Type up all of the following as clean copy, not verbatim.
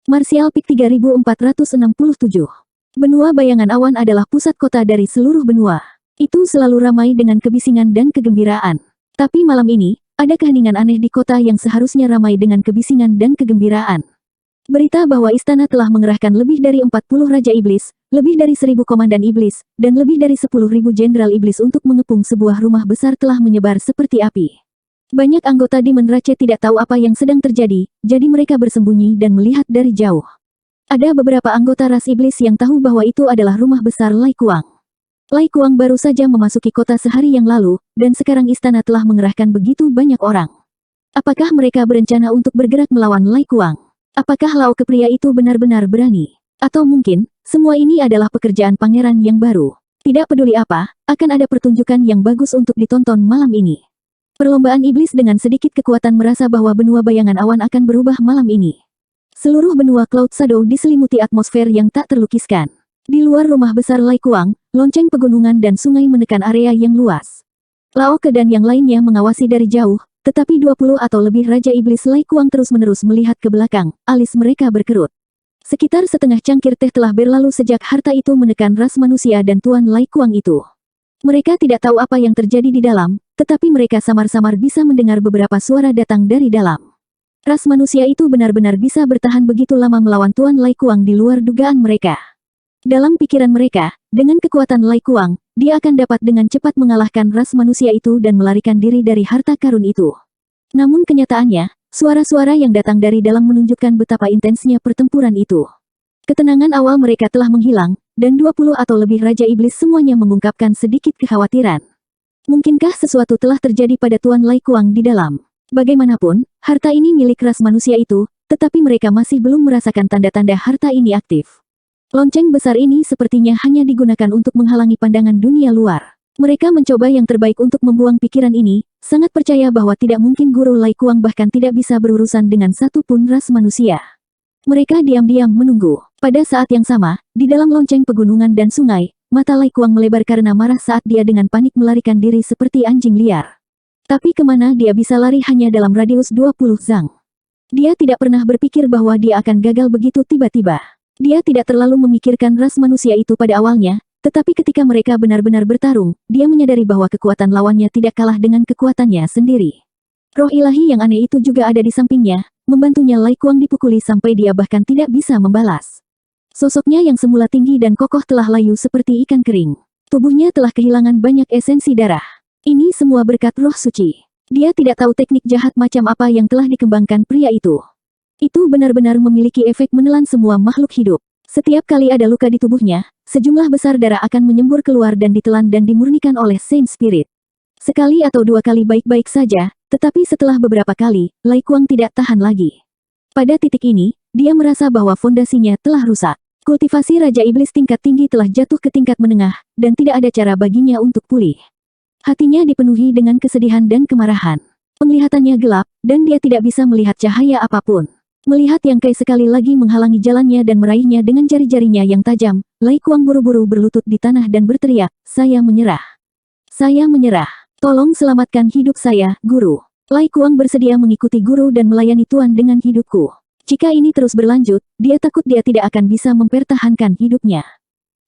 Martial Peak 3467. Benua bayangan awan adalah pusat kota dari seluruh benua. Itu selalu ramai dengan kebisingan dan kegembiraan. Tapi malam ini, ada keheningan aneh di kota yang seharusnya ramai dengan kebisingan dan kegembiraan. Berita bahwa istana telah mengerahkan lebih dari 40 Raja Iblis, lebih dari 1000 Komandan Iblis, dan lebih dari 10.000 Jenderal Iblis untuk mengepung sebuah rumah besar telah menyebar seperti api. Banyak anggota Demon Rache tidak tahu apa yang sedang terjadi, jadi mereka bersembunyi dan melihat dari jauh. Ada beberapa anggota ras iblis yang tahu bahwa itu adalah rumah besar Lai Kuang. Lai Kuang baru saja memasuki kota sehari yang lalu, dan sekarang istana telah mengerahkan begitu banyak orang. Apakah mereka berencana untuk bergerak melawan Lai Kuang? Apakah Lao Kepria itu benar-benar berani? Atau mungkin, semua ini adalah pekerjaan pangeran yang baru? Tidak peduli apa, akan ada pertunjukan yang bagus untuk ditonton malam ini. Perlombaan iblis dengan sedikit kekuatan merasa bahwa benua bayangan awan akan berubah malam ini. Seluruh benua Cloud Shadow diselimuti atmosfer yang tak terlukiskan. Di luar rumah besar Lai Kuang, lonceng pegunungan dan sungai menekan area yang luas. Lao Ke dan yang lainnya mengawasi dari jauh, tetapi 20 atau lebih Raja Iblis Lai Kuang terus-menerus melihat ke belakang, alis mereka berkerut. Sekitar setengah cangkir teh telah berlalu sejak harta itu menekan ras manusia dan Tuan Lai Kuang itu. Mereka tidak tahu apa yang terjadi di dalam, tetapi mereka samar-samar bisa mendengar beberapa suara datang dari dalam. Ras manusia itu benar-benar bisa bertahan begitu lama melawan Tuan Lai Kuang di luar dugaan mereka. Dalam pikiran mereka, dengan kekuatan Lai Kuang, dia akan dapat dengan cepat mengalahkan ras manusia itu dan melarikan diri dari harta karun itu. Namun kenyataannya, suara-suara yang datang dari dalam menunjukkan betapa intensnya pertempuran itu. Ketenangan awal mereka telah menghilang, dan 20 atau lebih Raja Iblis semuanya mengungkapkan sedikit kekhawatiran. Mungkinkah sesuatu telah terjadi pada Tuan Lai Kuang di dalam? Bagaimanapun, harta ini milik ras manusia itu, tetapi mereka masih belum merasakan tanda-tanda harta ini aktif. Lonceng besar ini sepertinya hanya digunakan untuk menghalangi pandangan dunia luar. Mereka mencoba yang terbaik untuk membuang pikiran ini, sangat percaya bahwa tidak mungkin Guru Lai Kuang bahkan tidak bisa berurusan dengan satu pun ras manusia. Mereka diam-diam menunggu. Pada saat yang sama, di dalam lonceng pegunungan dan sungai, mata Lai Kuang melebar karena marah saat dia dengan panik melarikan diri seperti anjing liar. Tapi kemana dia bisa lari hanya dalam radius 20 zang. Dia tidak pernah berpikir bahwa dia akan gagal begitu tiba-tiba. Dia tidak terlalu memikirkan ras manusia itu pada awalnya, tetapi ketika mereka benar-benar bertarung, dia menyadari bahwa kekuatan lawannya tidak kalah dengan kekuatannya sendiri. Roh ilahi yang aneh itu juga ada di sampingnya, membantunya Lai Kuang dipukuli sampai dia bahkan tidak bisa membalas. Sosoknya yang semula tinggi dan kokoh telah layu seperti ikan kering. Tubuhnya telah kehilangan banyak esensi darah. Ini semua berkat roh suci. Dia tidak tahu teknik jahat macam apa yang telah dikembangkan pria itu. Itu benar-benar memiliki efek menelan semua makhluk hidup. Setiap kali ada luka di tubuhnya, sejumlah besar darah akan menyembur keluar dan ditelan dan dimurnikan oleh Saint Spirit. Sekali atau dua kali baik-baik saja, tetapi setelah beberapa kali, Lai Kuang tidak tahan lagi. Pada titik ini, dia merasa bahwa fondasinya telah rusak. Kultivasi Raja Iblis tingkat tinggi telah jatuh ke tingkat menengah, dan tidak ada cara baginya untuk pulih. Hatinya dipenuhi dengan kesedihan dan kemarahan. Penglihatannya gelap, dan dia tidak bisa melihat cahaya apapun. Melihat Yang Kai sekali lagi menghalangi jalannya dan meraihnya dengan jari-jarinya yang tajam, Lai Kuang buru-buru berlutut di tanah dan berteriak, "Saya menyerah. Saya menyerah. Tolong selamatkan hidup saya, Guru." Lai Kuang bersedia mengikuti Guru dan melayani Tuan dengan hidupku. Jika ini terus berlanjut, dia takut dia tidak akan bisa mempertahankan hidupnya.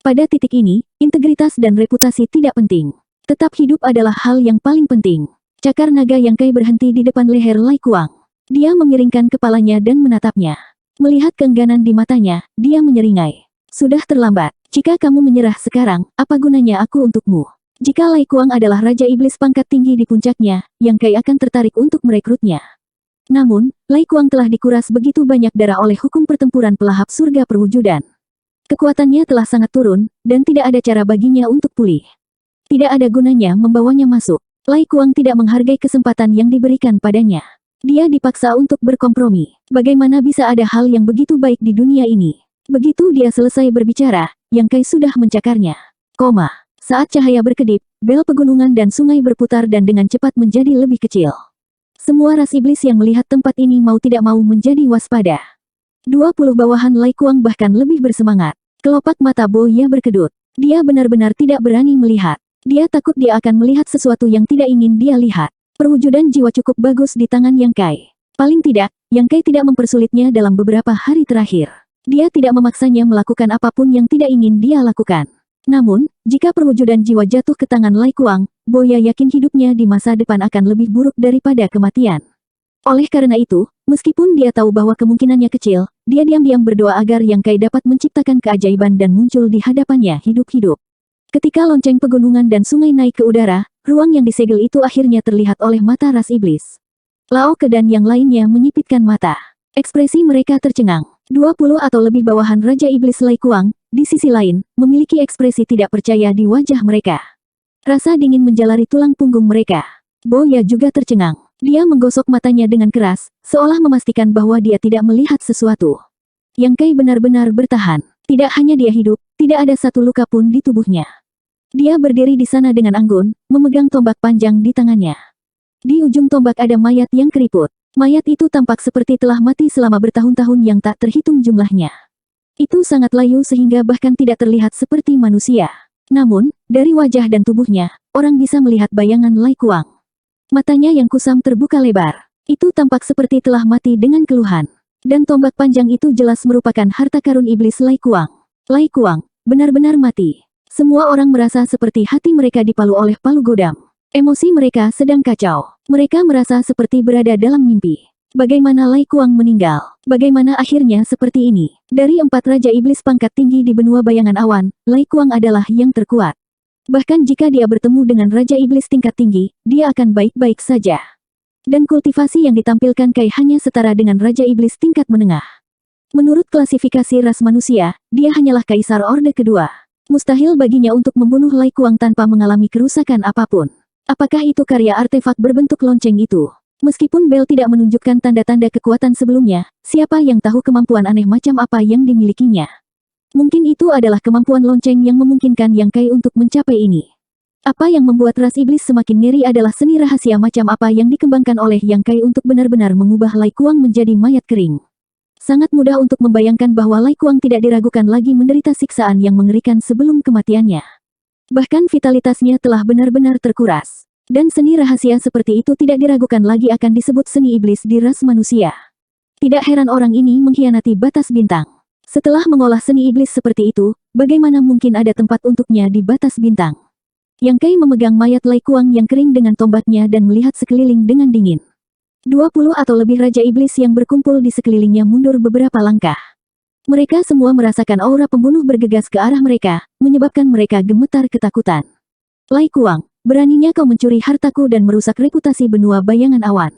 Pada titik ini, integritas dan reputasi tidak penting. Tetap hidup adalah hal yang paling penting. Cakar naga Yang Kai berhenti di depan leher Lai Kuang. Dia memiringkan kepalanya dan menatapnya. Melihat keengganan di matanya, dia menyeringai. "Sudah terlambat. Jika kamu menyerah sekarang, apa gunanya aku untukmu?" Jika Lai Kuang adalah Raja Iblis pangkat tinggi di puncaknya, Yang Kai akan tertarik untuk merekrutnya. Namun, Lai Kuang telah dikuras begitu banyak darah oleh hukum pertempuran pelahap surga perwujudan. Kekuatannya telah sangat turun, dan tidak ada cara baginya untuk pulih. Tidak ada gunanya membawanya masuk. Lai Kuang tidak menghargai kesempatan yang diberikan padanya. Dia dipaksa untuk berkompromi. Bagaimana bisa ada hal yang begitu baik di dunia ini? Begitu dia selesai berbicara, Yang Kai sudah mencakarnya. Saat cahaya berkedip, bel pegunungan dan sungai berputar dan dengan cepat menjadi lebih kecil. Semua ras iblis yang melihat tempat ini mau tidak mau menjadi waspada. 20 bawahan Lai Kuang bahkan lebih bersemangat. Kelopak mata Boya berkedut. Dia benar-benar tidak berani melihat. Dia takut dia akan melihat sesuatu yang tidak ingin dia lihat. Perwujudan jiwa cukup bagus di tangan Yang Kai. Paling tidak, Yang Kai tidak mempersulitnya dalam beberapa hari terakhir. Dia tidak memaksanya melakukan apapun yang tidak ingin dia lakukan. Namun, jika perwujudan jiwa jatuh ke tangan Lai Kuang, Boya yakin hidupnya di masa depan akan lebih buruk daripada kematian. Oleh karena itu, meskipun dia tahu bahwa kemungkinannya kecil, dia diam-diam berdoa agar Yang Kai dapat menciptakan keajaiban dan muncul di hadapannya hidup-hidup. Ketika lonceng pegunungan dan sungai naik ke udara, ruang yang disegel itu akhirnya terlihat oleh mata ras iblis. Lao Ke dan yang lainnya menyipitkan mata. Ekspresi mereka tercengang. 20 atau lebih bawahan Raja Iblis Lai Kuang, di sisi lain, memiliki ekspresi tidak percaya di wajah mereka. Rasa dingin menjalari tulang punggung mereka. Boya juga tercengang. Dia menggosok matanya dengan keras, seolah memastikan bahwa dia tidak melihat sesuatu. Yang Kai benar-benar bertahan. Tidak hanya dia hidup, tidak ada satu luka pun di tubuhnya. Dia berdiri di sana dengan anggun, memegang tombak panjang di tangannya. Di ujung tombak ada mayat yang keriput. Mayat itu tampak seperti telah mati selama bertahun-tahun yang tak terhitung jumlahnya. Itu sangat layu sehingga bahkan tidak terlihat seperti manusia. Namun, dari wajah dan tubuhnya, orang bisa melihat bayangan Lai Kuang. Matanya yang kusam terbuka lebar. Itu tampak seperti telah mati dengan keluhan. Dan tombak panjang itu jelas merupakan harta karun iblis Lai Kuang. Lai Kuang, benar-benar mati. Semua orang merasa seperti hati mereka dipalu oleh palu godam. Emosi mereka sedang kacau. Mereka merasa seperti berada dalam mimpi. Bagaimana Lai Kuang meninggal? Bagaimana akhirnya seperti ini? Dari 4 Raja Iblis pangkat tinggi di benua bayangan awan, Lai Kuang adalah yang terkuat. Bahkan jika dia bertemu dengan Raja Iblis tingkat tinggi, dia akan baik-baik saja. Dan kultivasi yang ditampilkan Kai hanya setara dengan Raja Iblis tingkat menengah. Menurut klasifikasi ras manusia, dia hanyalah Kaisar Orde Kedua. Mustahil baginya untuk membunuh Lai Kuang tanpa mengalami kerusakan apapun. Apakah itu karya artefak berbentuk lonceng itu? Meskipun Bell tidak menunjukkan tanda-tanda kekuatan sebelumnya, siapa yang tahu kemampuan aneh macam apa yang dimilikinya? Mungkin itu adalah kemampuan lonceng yang memungkinkan Yang Kai untuk mencapai ini. Apa yang membuat ras iblis semakin ngeri adalah seni rahasia macam apa yang dikembangkan oleh Yang Kai untuk benar-benar mengubah Lai Kuang menjadi mayat kering. Sangat mudah untuk membayangkan bahwa Lai Kuang tidak diragukan lagi menderita siksaan yang mengerikan sebelum kematiannya. Bahkan vitalitasnya telah benar-benar terkuras. Dan seni rahasia seperti itu tidak diragukan lagi akan disebut seni iblis di ras manusia. Tidak heran orang ini mengkhianati batas bintang. Setelah mengolah seni iblis seperti itu, bagaimana mungkin ada tempat untuknya di batas bintang? Yang Kai memegang mayat Lai Kuang yang kering dengan tombaknya dan melihat sekeliling dengan dingin. 20 atau lebih Raja Iblis yang berkumpul di sekelilingnya mundur beberapa langkah. Mereka semua merasakan aura pembunuh bergegas ke arah mereka, menyebabkan mereka gemetar ketakutan. Lai Kuang, beraninya kau mencuri hartaku dan merusak reputasi benua bayangan awan.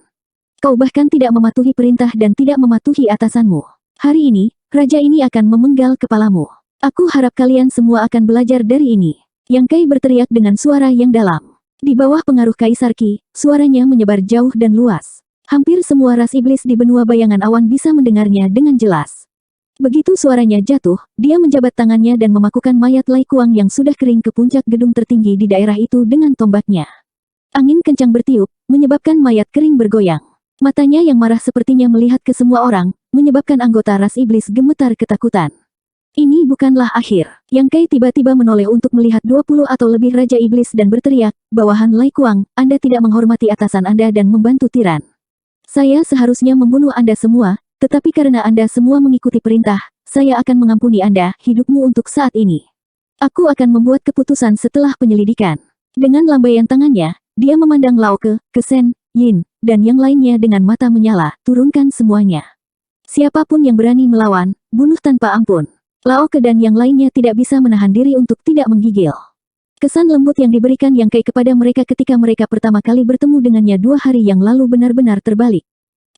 Kau bahkan tidak mematuhi perintah dan tidak mematuhi atasanmu. Hari ini, raja ini akan memenggal kepalamu. Aku harap kalian semua akan belajar dari ini. Yang Kai berteriak dengan suara yang dalam. Di bawah pengaruh Kaisar Qi, suaranya menyebar jauh dan luas. Hampir semua ras iblis di benua bayangan awan bisa mendengarnya dengan jelas. Begitu suaranya jatuh, dia menjabat tangannya dan memakukan mayat Lai Kuang yang sudah kering ke puncak gedung tertinggi di daerah itu dengan tombaknya. Angin kencang bertiup, menyebabkan mayat kering bergoyang. Matanya yang marah sepertinya melihat ke semua orang, menyebabkan anggota ras iblis gemetar ketakutan. Ini bukanlah akhir. Yang Kai tiba-tiba menoleh untuk melihat 20 atau lebih Raja Iblis dan berteriak, "Bawahan Lai Kuang, Anda tidak menghormati atasan Anda dan membantu tiran. Saya seharusnya membunuh Anda semua, tetapi karena Anda semua mengikuti perintah, saya akan mengampuni Anda, hidupmu untuk saat ini. Aku akan membuat keputusan setelah penyelidikan." Dengan lambaian tangannya, dia memandang Lao Ke, Sen, Yin, dan yang lainnya dengan mata menyala, turunkan semuanya. Siapapun yang berani melawan, bunuh tanpa ampun. Lao Ke dan yang lainnya tidak bisa menahan diri untuk tidak menggigil. Kesan lembut yang diberikan Yang Kai kepada mereka ketika mereka pertama kali bertemu dengannya 2 hari yang lalu benar-benar terbalik.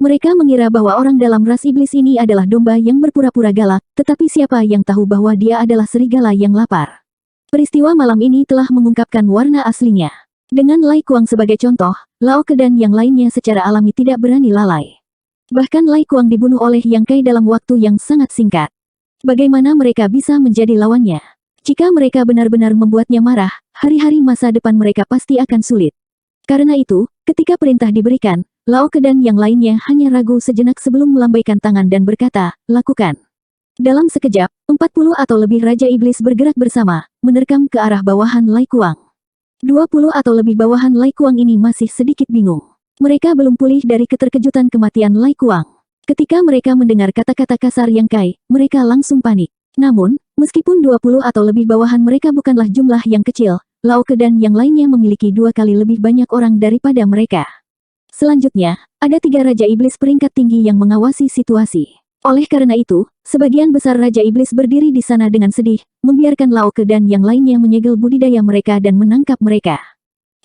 Mereka mengira bahwa orang dalam ras iblis ini adalah domba yang berpura-pura galak, tetapi siapa yang tahu bahwa dia adalah serigala yang lapar. Peristiwa malam ini telah mengungkapkan warna aslinya. Dengan Lai Kuang sebagai contoh, Lao Ke dan yang lainnya secara alami tidak berani lalai. Bahkan Lai Kuang dibunuh oleh Yang Kai dalam waktu yang sangat singkat. Bagaimana mereka bisa menjadi lawannya? Jika mereka benar-benar membuatnya marah, hari-hari masa depan mereka pasti akan sulit. Karena itu, ketika perintah diberikan, Lao Ke dan yang lainnya hanya ragu sejenak sebelum melambaikan tangan dan berkata, "Lakukan." Dalam sekejap, 40 atau lebih Raja Iblis bergerak bersama, menerkam ke arah bawahan Lai Kuang. 20 atau lebih bawahan Lai Kuang ini masih sedikit bingung. Mereka belum pulih dari keterkejutan kematian Lai Kuang. Ketika mereka mendengar kata-kata kasar Yang Kai, mereka langsung panik. Namun, meskipun 20 atau lebih bawahan mereka bukanlah jumlah yang kecil, Lao Ke dan yang lainnya memiliki 2 kali lebih banyak orang daripada mereka. Selanjutnya, ada 3 Raja Iblis peringkat tinggi yang mengawasi situasi. Oleh karena itu, sebagian besar Raja Iblis berdiri di sana dengan sedih, membiarkan Lao Ke dan yang lainnya menyegel budidaya mereka dan menangkap mereka.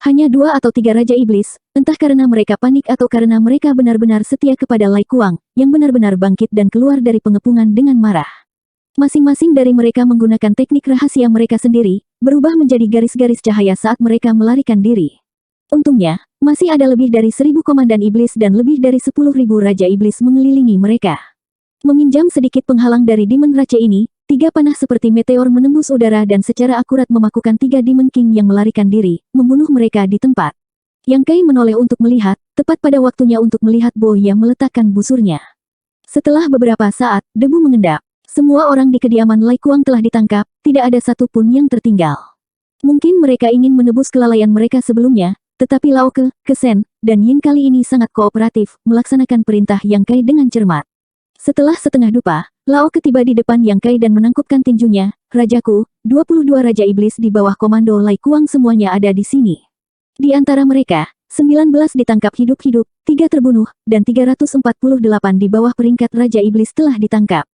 Hanya 2 atau 3 Raja Iblis, entah karena mereka panik atau karena mereka benar-benar setia kepada Lai Kuang, yang benar-benar bangkit dan keluar dari pengepungan dengan marah. Masing-masing dari mereka menggunakan teknik rahasia mereka sendiri, berubah menjadi garis-garis cahaya saat mereka melarikan diri. Untungnya, masih ada lebih dari 1000 komandan iblis dan lebih dari 10.000 Raja Iblis mengelilingi mereka. Meminjam sedikit penghalang dari Demon Rache ini, 3 panah seperti meteor menembus udara dan secara akurat memakukan 3 Demon King yang melarikan diri, membunuh mereka di tempat. Yang Kai menoleh untuk melihat, tepat pada waktunya untuk melihat Bo yang meletakkan busurnya. Setelah beberapa saat, debu mengendap. Semua orang di kediaman Lai Kuang telah ditangkap, tidak ada satupun yang tertinggal. Mungkin mereka ingin menebus kelalaian mereka sebelumnya, tetapi Lao Ke, Kesen, dan Yin kali ini sangat kooperatif, melaksanakan perintah Yang Kai dengan cermat. Setelah setengah dupa, Lao Ke tiba di depan Yang Kai dan menangkupkan tinjunya, "Rajaku, 22 Raja Iblis di bawah komando Lai Kuang semuanya ada di sini. Di antara mereka, 19 ditangkap hidup-hidup, 3 terbunuh, dan 348 di bawah peringkat Raja Iblis telah ditangkap.